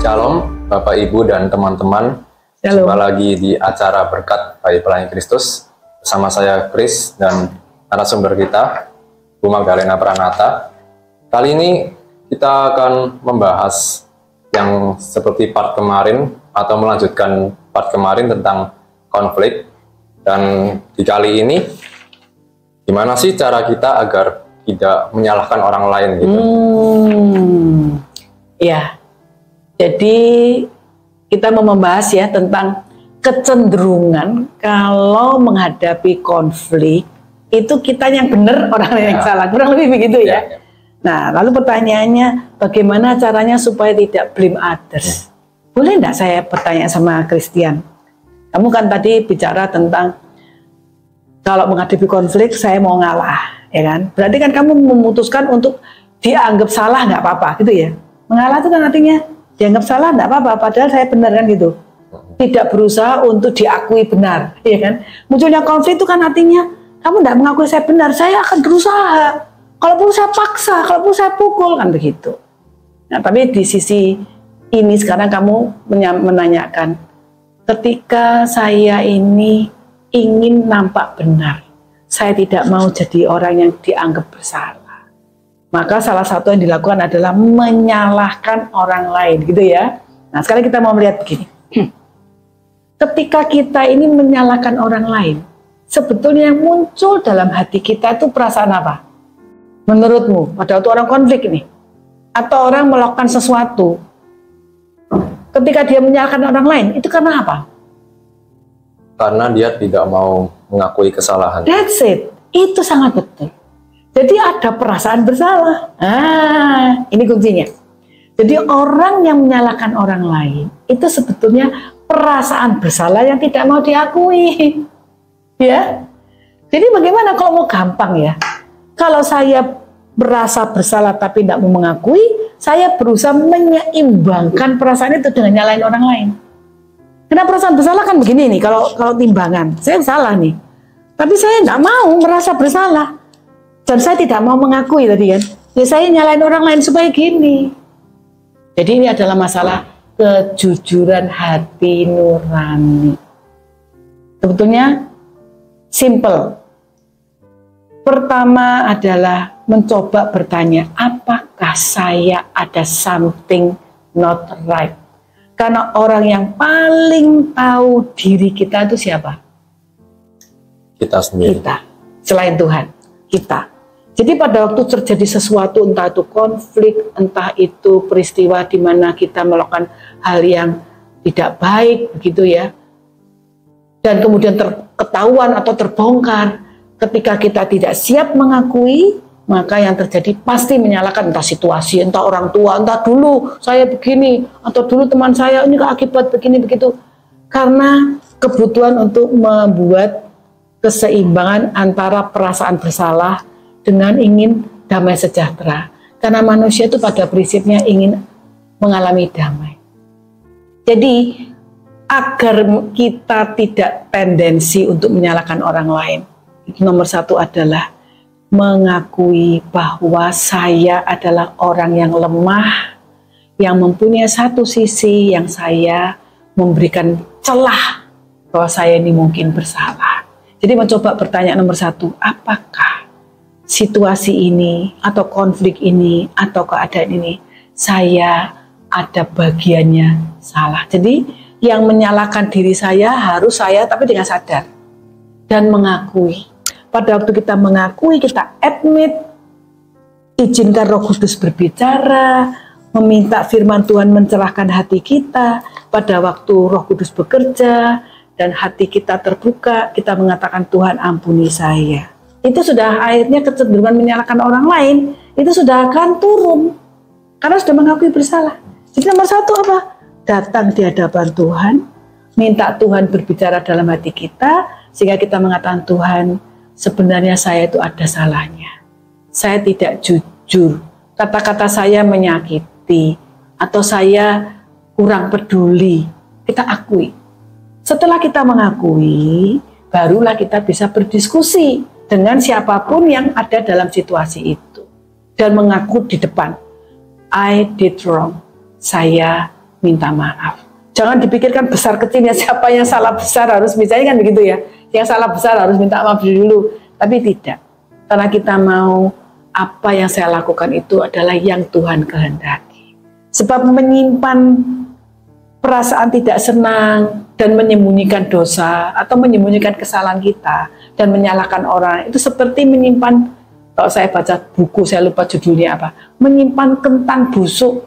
Shalom Bapak Ibu dan teman-teman. Shalom. Jumpa lagi di acara Berkat Bayi Pelangi Kristus bersama saya Chris dan narasumber kita Bu Magdalena Pranata. Kali ini kita akan membahas yang seperti part kemarin atau melanjutkan part kemarin tentang konflik. Dan di kali ini gimana sih cara kita agar tidak menyalahkan orang lain gitu? Ya, jadi kita mau membahas ya tentang kecenderungan kalau menghadapi konflik itu kita yang benar, orang lain yang salah, kurang lebih begitu ya. Nah, lalu pertanyaannya bagaimana caranya supaya tidak blame others? Boleh enggak saya bertanya sama Christian? Kamu kan tadi bicara tentang kalau menghadapi konflik saya mau ngalah, ya kan? Berarti kan kamu memutuskan untuk dianggap salah nggak apa-apa, gitu ya? Mengalah itu kan artinya dianggap salah nggak apa-apa, padahal saya benar kan gitu. Tidak berusaha untuk diakui benar, ya kan? Munculnya konflik itu kan artinya kamu tidak mengakui saya benar, saya akan berusaha. Kalau perlu saya paksa, kalau perlu saya pukul, kan begitu. Nah, tapi di sisi ini sekarang kamu menanyakan, ketika saya ini ingin nampak benar, saya tidak mau jadi orang yang dianggap bersalah, maka salah satu yang dilakukan adalah menyalahkan orang lain, gitu ya. Nah, sekarang kita mau melihat begini. Ketika kita ini menyalahkan orang lain, sebetulnya yang muncul dalam hati kita itu perasaan apa? Menurutmu, pada waktu orang konflik ini, atau orang melakukan sesuatu, ketika dia menyalahkan orang lain, itu karena apa? Karena dia tidak mau mengakui kesalahan. That's it. Itu sangat betul. Jadi ada perasaan bersalah. Ini kuncinya. Jadi orang yang menyalahkan orang lain itu sebetulnya perasaan bersalah yang tidak mau diakui. Ya. Jadi bagaimana kalau mau gampang ya? Kalau saya merasa bersalah tapi tidak mau mengakui, saya berusaha menyeimbangkan perasaan itu dengan nyalain orang lain. Karena perasaan bersalah kan begini nih, kalau timbangan, saya salah nih. Tapi saya tidak mau merasa bersalah. Dan saya tidak mau mengakui tadi kan. Ya saya nyalain orang lain supaya gini. Jadi ini adalah masalah kejujuran hati nurani. Sebetulnya simple. Pertama adalah mencoba bertanya, apakah saya ada something not right? Karena orang yang paling tahu diri kita itu siapa? Kita sendiri. Kita. Selain Tuhan, kita. Jadi pada waktu terjadi sesuatu, entah itu konflik, entah itu peristiwa di mana kita melakukan hal yang tidak baik, begitu ya. Dan kemudian ketahuan atau terbongkar, ketika kita tidak siap mengakui, maka yang terjadi pasti menyalahkan entah situasi, entah orang tua, entah dulu saya begini, atau dulu teman saya ini akibat begini begitu. Karena kebutuhan untuk membuat keseimbangan antara perasaan bersalah dengan ingin damai sejahtera. Karena manusia itu pada prinsipnya ingin mengalami damai. Jadi agar kita tidak tendensi untuk menyalahkan orang lain, nomor satu adalah mengakui bahwa saya adalah orang yang lemah, yang mempunyai satu sisi yang saya memberikan celah bahwa saya ini mungkin bersalah. Jadi mencoba bertanya nomor satu, apakah situasi ini atau konflik ini atau keadaan ini saya ada bagiannya salah. Jadi yang menyalahkan diri saya harus saya tapi dengan sadar dan mengakui. Pada waktu kita mengakui, kita admit, izinkan Roh Kudus berbicara, meminta firman Tuhan mencerahkan hati kita. Pada waktu Roh Kudus bekerja dan hati kita terbuka, kita mengatakan Tuhan ampuni saya. Itu sudah akhirnya kecenderungan menyalahkan orang lain, itu sudah akan turun. Karena sudah mengakui bersalah. Jadi nomor satu apa? Datang di hadapan Tuhan, minta Tuhan berbicara dalam hati kita, sehingga kita mengatakan Tuhan, sebenarnya saya itu ada salahnya. Saya tidak jujur. Kata-kata saya menyakiti. Atau saya kurang peduli. Kita akui. Setelah kita mengakui, barulah kita bisa berdiskusi dengan siapapun yang ada dalam situasi itu. Dan mengaku di depan. I did wrong. Saya minta maaf. Jangan dipikirkan besar kecilnya, siapa yang salah besar harus, misalnya kan begitu ya, yang salah besar harus minta maaf dulu. Tapi tidak, karena kita mau apa yang saya lakukan itu adalah yang Tuhan kehendaki. Sebab menyimpan perasaan tidak senang dan menyembunyikan dosa atau menyembunyikan kesalahan kita dan menyalahkan orang, itu seperti menyimpan, kalau saya baca buku, saya lupa judulnya apa, menyimpan kentang busuk.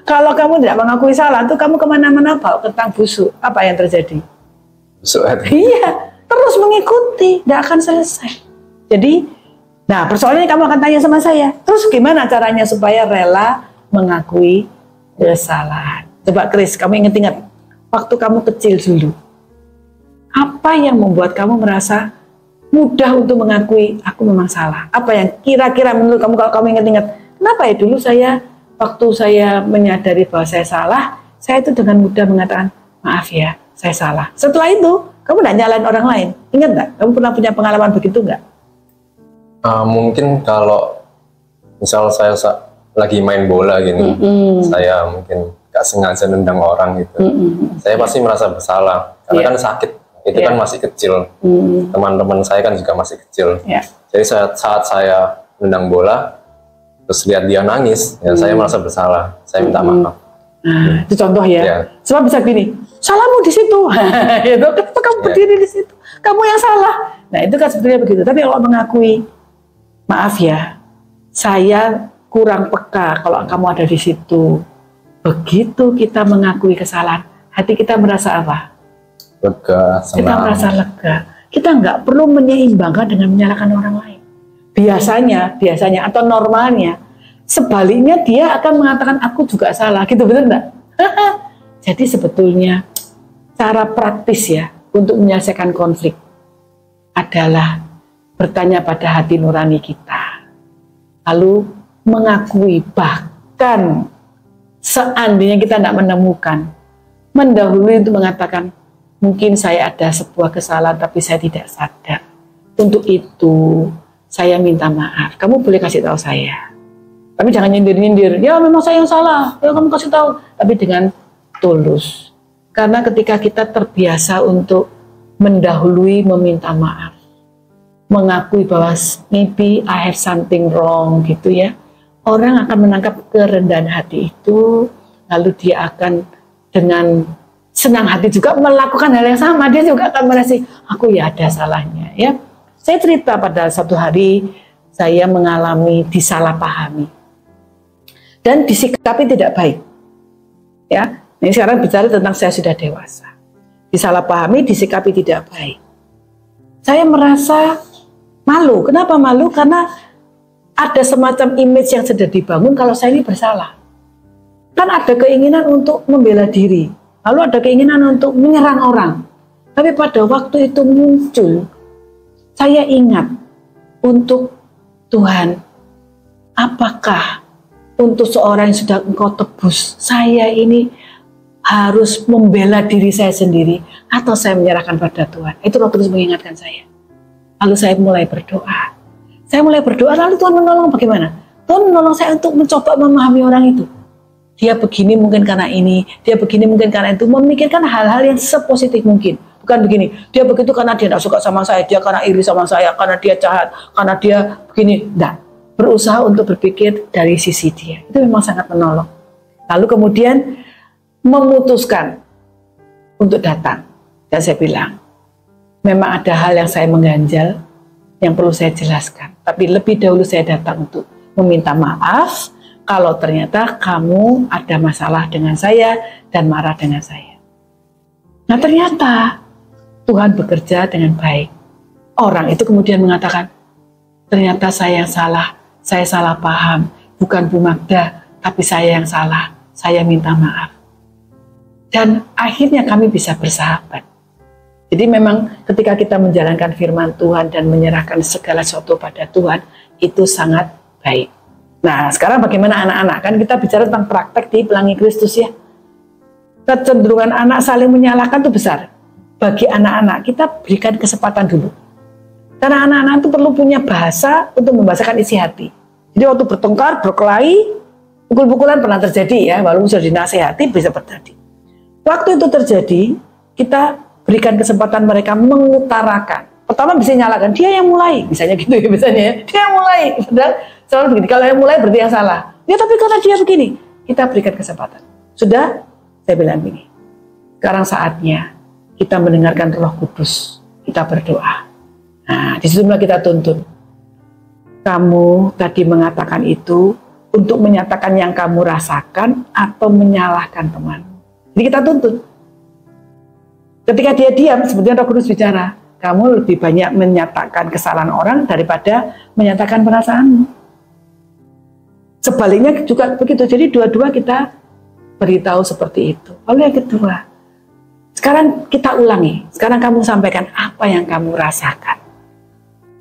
Kalau kamu tidak mengakui salah, itu kamu kemana-mana bawa kentang busuk, apa yang terjadi? Busuk hati. Iya, terus mengikuti, tidak akan selesai. Jadi, nah persoalannya kamu akan tanya sama saya, terus gimana caranya supaya rela mengakui kesalahan? Coba Chris, kamu ingat-ingat waktu kamu kecil dulu, apa yang membuat kamu merasa mudah untuk mengakui aku memang salah? Apa yang kira-kira menurut kamu, kalau kamu ingat-ingat, kenapa ya dulu waktu saya menyadari bahwa saya salah, saya itu dengan mudah mengatakan maaf ya, saya salah. Setelah itu kamu tidak nyalain orang lain. Ingat nggak? Kamu pernah punya pengalaman begitu nggak? Mungkin kalau misal saya lagi main bola gini, saya mungkin gak sengaja nendang orang gitu, saya pasti merasa bersalah karena kan sakit, itu kan masih kecil, teman-teman saya kan juga masih kecil, jadi saat saya nendang bola terus lihat dia nangis, ya saya merasa bersalah, saya minta maaf. Nah, itu contoh ya. Sebab bisa gini, salahmu di situ, itu kenapa kamu berdiri di situ, kamu yang salah. Nah itu kan sebetulnya begitu. Tapi kalau mengakui, maaf ya, saya kurang peka kalau kamu ada di situ. Begitu kita mengakui kesalahan, hati kita merasa apa? Lega, senang. Kita merasa lega. Kita nggak perlu menyeimbangkan dengan menyalahkan orang lain. Biasanya atau normalnya, sebaliknya dia akan mengatakan aku juga salah, gitu, betul nggak? Jadi sebetulnya cara praktis ya untuk menyelesaikan konflik adalah bertanya pada hati nurani kita, lalu mengakui, bahkan seandainya kita tidak menemukan, mendahului untuk mengatakan mungkin saya ada sebuah kesalahan tapi saya tidak sadar, untuk itu saya minta maaf, kamu boleh kasih tahu saya. Tapi jangan nyindir-nyindir, ya memang saya yang salah, ya kamu kasih tahu. Tapi dengan tulus. Karena ketika kita terbiasa untuk mendahului meminta maaf, mengakui bahwa maybe I have something wrong gitu ya, orang akan menangkap kerendahan hati itu, lalu dia akan dengan senang hati juga melakukan hal yang sama. Dia juga akan merasa, aku ya ada salahnya ya. Saya cerita pada satu hari, saya mengalami disalahpahami dan disikapi tidak baik. Ya, ini sekarang bicara tentang saya sudah dewasa. Disalahpahami, disikapi tidak baik. Saya merasa malu. Kenapa malu? Karena ada semacam image yang sudah dibangun kalau saya ini bersalah. Kan ada keinginan untuk membela diri, lalu ada keinginan untuk menyerang orang. Tapi pada waktu itu muncul, saya ingat untuk Tuhan, apakah untuk seorang yang sudah Engkau tebus, saya ini harus membela diri saya sendiri atau saya menyerahkan pada Tuhan? Itu Roh Kudus mengingatkan saya. Lalu saya mulai berdoa. Lalu Tuhan menolong bagaimana? Tuhan menolong saya untuk mencoba memahami orang itu. Dia begini mungkin karena ini, dia begini mungkin karena itu, memikirkan hal-hal yang sepositif mungkin. Bukan begini, dia begitu karena dia tidak suka sama saya, dia karena iri sama saya, karena dia jahat, karena dia begini. Tidak, berusaha untuk berpikir dari sisi dia. Itu memang sangat menolong. Lalu kemudian memutuskan untuk datang. Dan saya bilang, memang ada hal yang saya mengganjal, yang perlu saya jelaskan. Tapi lebih dahulu saya datang untuk meminta maaf, kalau ternyata kamu ada masalah dengan saya dan marah dengan saya. Nah ternyata Tuhan bekerja dengan baik. Orang itu kemudian mengatakan, ternyata saya yang salah, saya salah paham, bukan Bu Magda, tapi saya yang salah, saya minta maaf. Dan akhirnya kami bisa bersahabat. Jadi memang ketika kita menjalankan firman Tuhan dan menyerahkan segala sesuatu pada Tuhan, itu sangat baik. Nah sekarang bagaimana anak-anak? Kan kita bicara tentang praktek di Pelangi Kristus ya. Kecenderungan anak saling menyalahkan itu besar. Bagi anak-anak kita berikan kesempatan dulu. Karena anak-anak itu perlu punya bahasa untuk membahasakan isi hati. Jadi waktu bertengkar, berkelahi, Pukul-pukulan pernah terjadi ya, walaupun sudah dinasehati bisa terjadi. Waktu itu terjadi, kita berikan kesempatan mereka mengutarakan. Pertama bisa nyalakan, dia yang mulai, misalnya gitu ya, misalnya ya, dia yang mulai. Padahal selalu begini, kalau yang mulai berarti yang salah. Ya tapi karena dia begini, kita berikan kesempatan. Sudah, saya bilang begini, sekarang saatnya kita mendengarkan Roh Kudus, kita berdoa. Nah, di situ kita tuntut. Kamu tadi mengatakan itu untuk menyatakan yang kamu rasakan atau menyalahkan teman. Jadi kita tuntut. Ketika dia diam, sebetulnya Roh Kudus bicara, kamu lebih banyak menyatakan kesalahan orang daripada menyatakan perasaanmu. Sebaliknya juga begitu. Jadi dua-dua kita beritahu seperti itu. Lalu yang kedua, sekarang kita ulangi. Sekarang kamu sampaikan apa yang kamu rasakan.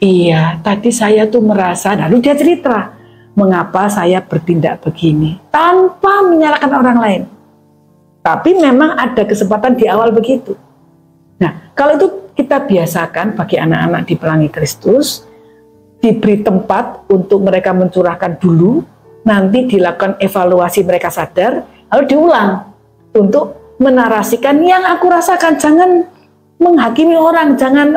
Iya, tadi saya tuh merasa, lalu dia cerita, mengapa saya bertindak begini, tanpa menyalahkan orang lain. Tapi memang ada kesempatan di awal begitu. Nah, kalau itu kita biasakan bagi anak-anak di Pelangi Kristus, diberi tempat untuk mereka mencurahkan dulu, nanti dilakukan evaluasi mereka sadar, lalu diulang untuk menarasikan yang aku rasakan. Jangan menghakimi orang, jangan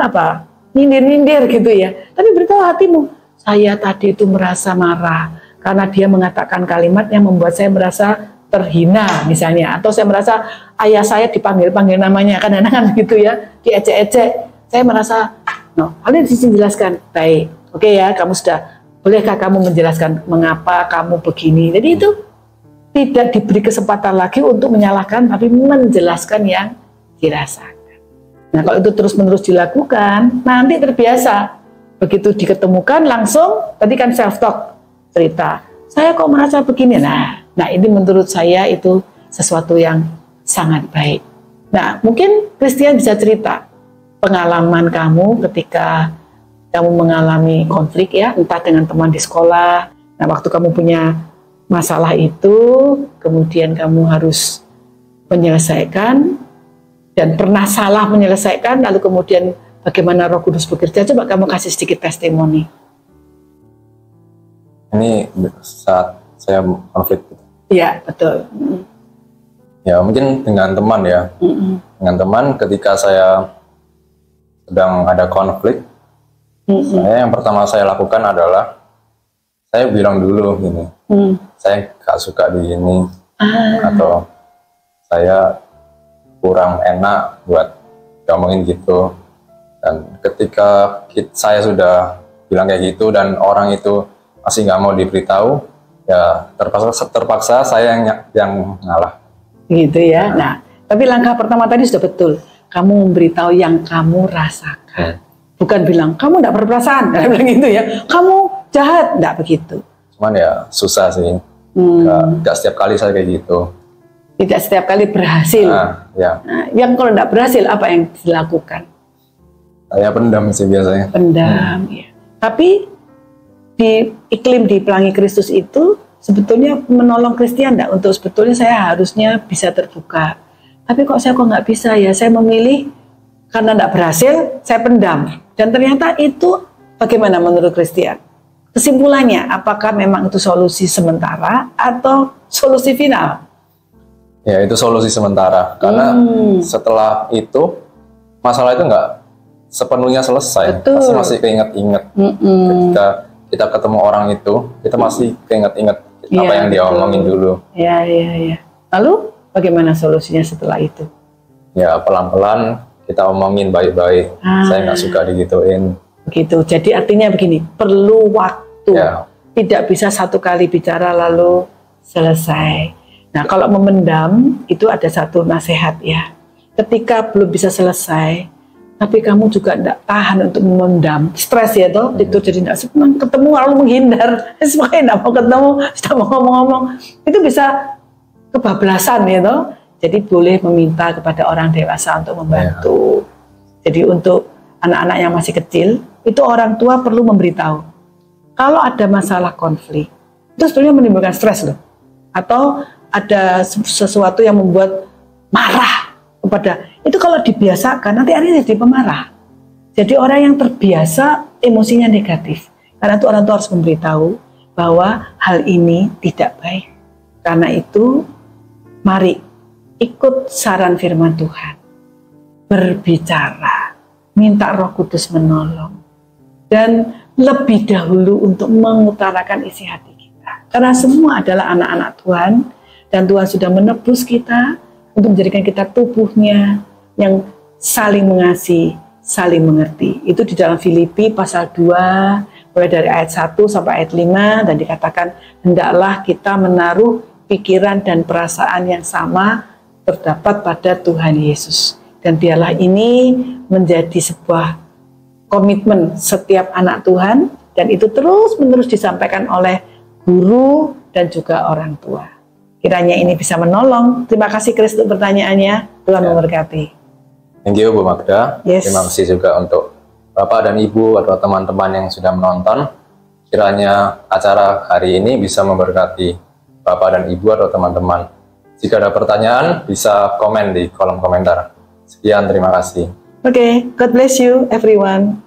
nyindir-nyindir gitu ya. Tapi beritahu hatimu, saya tadi itu merasa marah karena dia mengatakan kalimat yang membuat saya merasa terhina misalnya, atau saya merasa ayah saya dipanggil-panggil namanya, kadang-kadang gitu ya, diejek-ejek. Saya merasa, lalu dijelaskan, baik, oke ya, kamu sudah, bolehkah kamu menjelaskan mengapa kamu begini? Jadi itu tidak diberi kesempatan lagi untuk menyalahkan, tapi menjelaskan yang dirasakan. Nah, kalau itu terus-menerus dilakukan, nanti terbiasa. Begitu diketemukan langsung, tadi kan self-talk, cerita, saya kok merasa begini. Nah, ini menurut saya itu sesuatu yang sangat baik. Nah, mungkin Christian bisa cerita pengalaman kamu ketika kamu mengalami konflik ya, entah dengan teman di sekolah. Nah, waktu kamu punya masalah itu, kemudian kamu harus menyelesaikan, dan pernah salah menyelesaikan, lalu kemudian bagaimana Roh Kudus bekerja. Coba kamu kasih sedikit testimoni. Ini saat saya konflik. Iya, betul. Ya, mungkin dengan teman ya. Dengan teman ketika saya sedang ada konflik, yang pertama saya lakukan adalah saya bilang dulu gini, saya gak suka di ini, atau saya kurang enak buat ngomongin gitu. Dan ketika saya sudah bilang kayak gitu dan orang itu masih nggak mau diberitahu, ya terpaksa saya yang ngalah. Gitu ya. Nah, tapi langkah pertama tadi sudah betul. Kamu memberitahu yang kamu rasakan. Bukan bilang kamu nggak berperasaan, bilang gitu ya. Kamu jahat, nggak begitu. Cuman ya susah sih. Nggak setiap kali saya kayak gitu. Tidak setiap kali berhasil. Ya. Nah, yang kalau tidak berhasil, apa yang dilakukan? Saya pendam sih biasanya. Pendam, ya. Tapi di iklim di Pelangi Kristus itu sebetulnya menolong Christian enggak? Untuk sebetulnya saya harusnya bisa terbuka. Tapi kok saya nggak bisa ya? Saya memilih karena tidak berhasil, saya pendam. Dan ternyata itu bagaimana menurut Christian? Kesimpulannya, apakah memang itu solusi sementara atau solusi final? Ya, itu solusi sementara, karena setelah itu masalah itu nggak sepenuhnya selesai. Pasti masih keinget-inget. Ketika kita ketemu orang itu, kita masih keinget-inget apa yang dia omongin dulu. Iya. Lalu bagaimana solusinya setelah itu? Ya, pelan-pelan kita omongin baik-baik. Saya nggak suka digituin. Begitu. Jadi artinya begini, perlu waktu. Ya. Tidak bisa satu kali bicara lalu selesai. Nah, kalau memendam itu ada satu nasihat ya. Ketika belum bisa selesai, tapi kamu juga tidak tahan untuk memendam, stres ya toh, itu jadi tidak senang ketemu lalu menghindar, semuanya tidak mau ketemu, sudah mau ngomong-ngomong, itu bisa kebablasan ya toh. Jadi boleh meminta kepada orang dewasa untuk membantu. Jadi untuk anak-anak yang masih kecil, itu orang tua perlu memberitahu. Kalau ada masalah konflik, itu sebenarnya menimbulkan stres loh, atau ada sesuatu yang membuat marah kepada, itu kalau dibiasakan nanti akhirnya jadi pemarah. Jadi orang yang terbiasa emosinya negatif. Karena itu orang tua harus memberitahu bahwa hal ini tidak baik. Karena itu, mari ikut saran firman Tuhan. Berbicara, minta Roh Kudus menolong. Dan lebih dahulu untuk mengutarakan isi hati kita. Karena semua adalah anak-anak Tuhan. Dan Tuhan sudah menebus kita untuk menjadikan kita tubuhnya yang saling mengasihi, saling mengerti. Itu di dalam Filipi pasal 2, mulai dari ayat 1 sampai ayat 5, dan dikatakan, hendaklah kita menaruh pikiran dan perasaan yang sama terdapat pada Tuhan Yesus. Dan biarlah ini menjadi sebuah komitmen setiap anak Tuhan, dan itu terus-menerus disampaikan oleh guru dan juga orang tua. Kiranya ini bisa menolong. Terima kasih Chris untuk pertanyaannya. Tuhan memberkati. Thank you Bu Magda. Yes. Terima kasih juga untuk Bapak dan Ibu atau teman-teman yang sudah menonton. Kiranya acara hari ini bisa memberkati Bapak dan Ibu atau teman-teman. Jika ada pertanyaan, bisa komen di kolom komentar. Sekian, terima kasih. Okay, God bless you everyone.